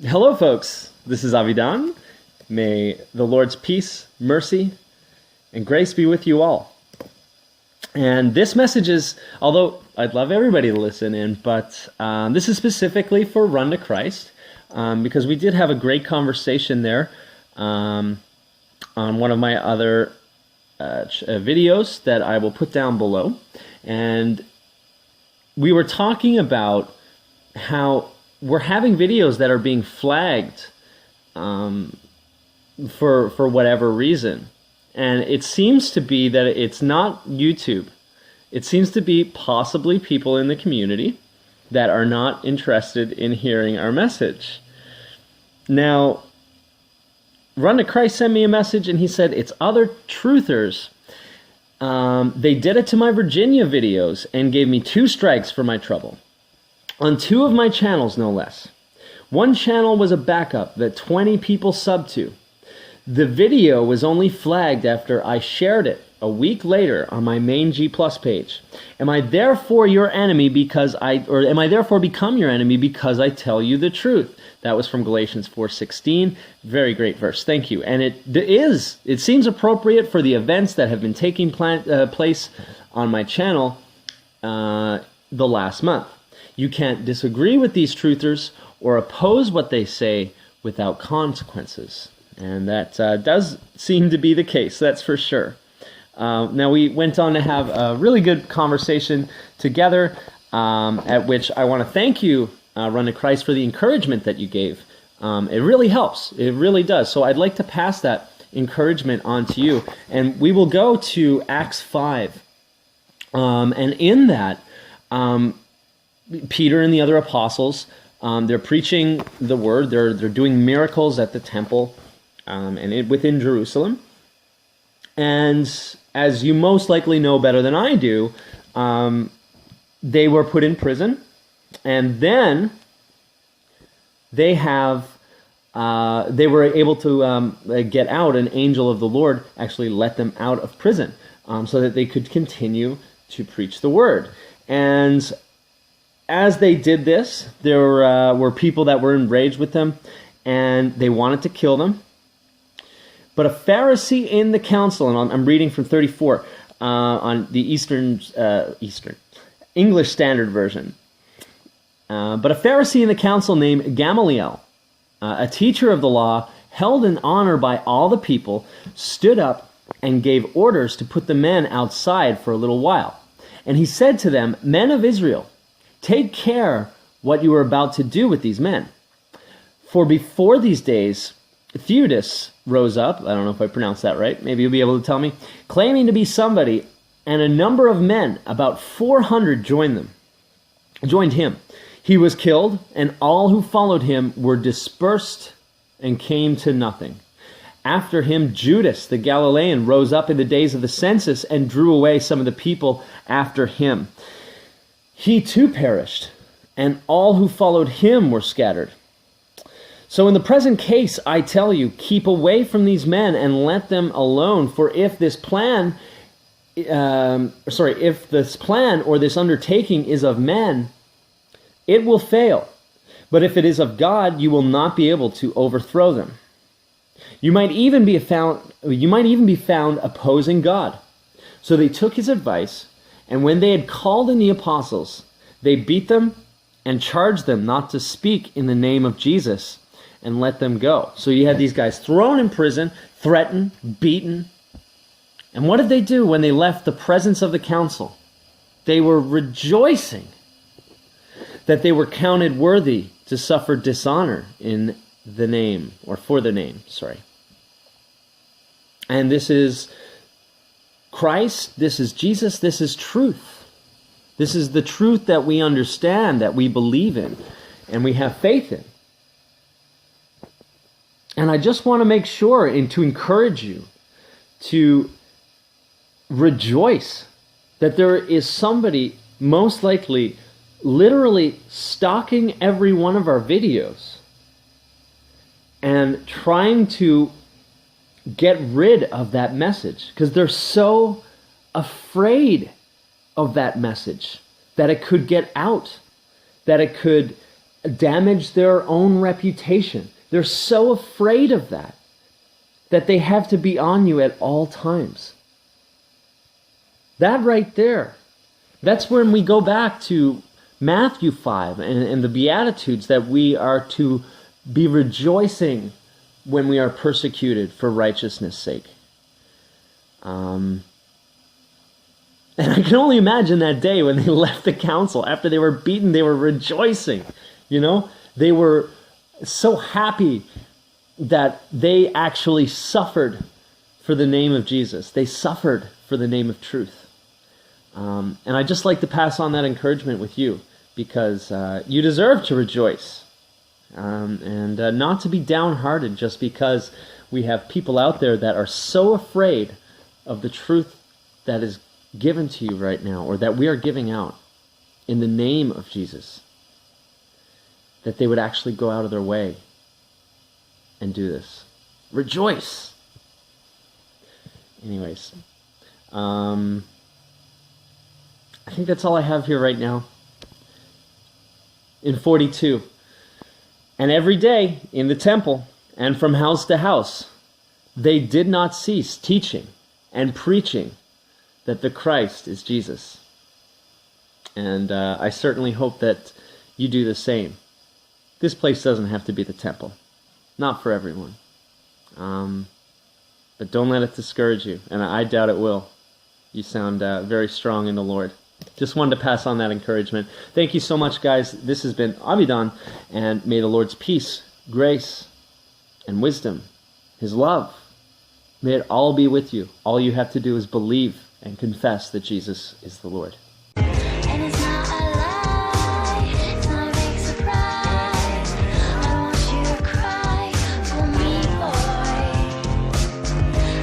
Hello, folks. This is Avidan. May the Lord's peace, mercy, and grace be with you all. And this message is, although I'd love everybody to listen in, but this is specifically for Run2Christ, because we did have a great conversation there on one of my other videos that I will put down below. And we were talking about how we're having videos that are being flagged for whatever reason. And it seems to be that it's not YouTube. It seems to be possibly people in the community that are not interested in hearing our message. Now, Run2Christ sent me a message and he said, it's other truthers. They did it to my Virginia videos and gave me 2 strikes for my trouble. On 2 of my channels, no less. One channel was a backup that 20 people subbed to. The video was only flagged after I shared it a week later on my main G+ page. Am I therefore your enemy am I therefore become your enemy because I tell you the truth? That was from Galatians 4:16. Very great verse. Thank you. And it seems appropriate for the events that have been taking place on my channel the last month. You can't disagree with these truthers or oppose what they say without consequences. And that does seem to be the case, that's for sure. Now, we went on to have a really good conversation together, at which I want to thank you, Run2Christ, for the encouragement that you gave. It really helps. It really does. So I'd like to pass that encouragement on to you. And we will go to Acts 5. And in that, Peter and the other apostles, they're preaching the word. They're doing miracles at the temple within Jerusalem. And as you most likely know better than I do, they were put in prison. And then they were able to get out. An angel of the Lord actually let them out of prison so that they could continue to preach the word. And as they did this, there were people that were enraged with them, and they wanted to kill them. But a Pharisee in the council, and I'm reading from 34 on the English Standard Version. But a Pharisee in the council named Gamaliel, a teacher of the law, held in honor by all the people, stood up and gave orders to put the men outside for a little while. And he said to them, "Men of Israel, take care what you are about to do with these men. For before these days, Theudas rose up," I don't know if I pronounced that right, maybe you'll be able to tell me, "claiming to be somebody, and a number of men, about 400, joined him. He was killed, and all who followed him were dispersed and came to nothing. After him, Judas the Galilean rose up in the days of the census and drew away some of the people after him. He too perished, and all who followed him were scattered. So in the present case, I tell you, keep away from these men and let them alone. For if this plan or this undertaking is of men, it will fail. But if it is of God, you will not be able to overthrow them. You might even be found opposing God." So they took his advice, and when they had called in the apostles, they beat them and charged them not to speak in the name of Jesus, and let them go. So you had these guys thrown in prison, threatened, beaten. And what did they do when they left the presence of the council? They were rejoicing that they were counted worthy to suffer dishonor in the name, or for the name, And this is Christ, this is Jesus, this is truth. This is the truth that we understand, that we believe in, and we have faith in. And I just want to make sure and to encourage you to rejoice that there is somebody most likely literally stalking every one of our videos and trying to get rid of that message because they're so afraid of that message that it could get out, that it could damage their own reputation. They're so afraid of that they have to be on you at all times. That right there, that's when we go back to Matthew 5 and the Beatitudes, that we are to be rejoicing when we are persecuted for righteousness' sake. And I can only imagine that day when they left the council. After they were beaten, they were rejoicing. They were so happy that they actually suffered for the name of Jesus. They suffered for the name of truth. And I'd just like to pass on that encouragement with you, because you deserve to rejoice. And not to be downhearted just because we have people out there that are so afraid of the truth that is given to you right now, or that we are giving out in the name of Jesus, that they would actually go out of their way and do this. Rejoice! Anyways, I think that's all I have here right now. In 42, and every day in the temple and from house to house, they did not cease teaching and preaching that the Christ is Jesus. And I certainly hope that you do the same. This place doesn't have to be the temple. Not for everyone. But don't let it discourage you, and I doubt it will. You sound very strong in the Lord. Just wanted to pass on that encouragement. Thank you so much, guys. This has been Avidan, and may the Lord's peace, grace, and wisdom, His love, may it all be with you. All you have to do is believe and confess that Jesus is the Lord. And it's not a lie, it's not a big surprise. I want you to cry for me, boy.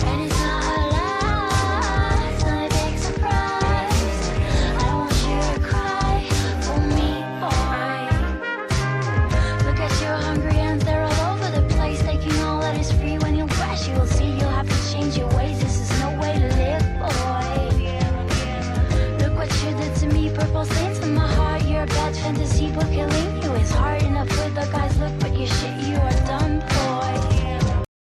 And it's not a lie, it's not a big surprise. I want you to cry for me, boy. Look at you, hungry and they're all over the place, taking all that is free. When you crash, you'll see you'll have to change your ways. This is no way to live, boy. Look what you did to me, purple stains in my heart. You're a bad fantasy book, killing you. It's hard enough with the guys. Look what you shit you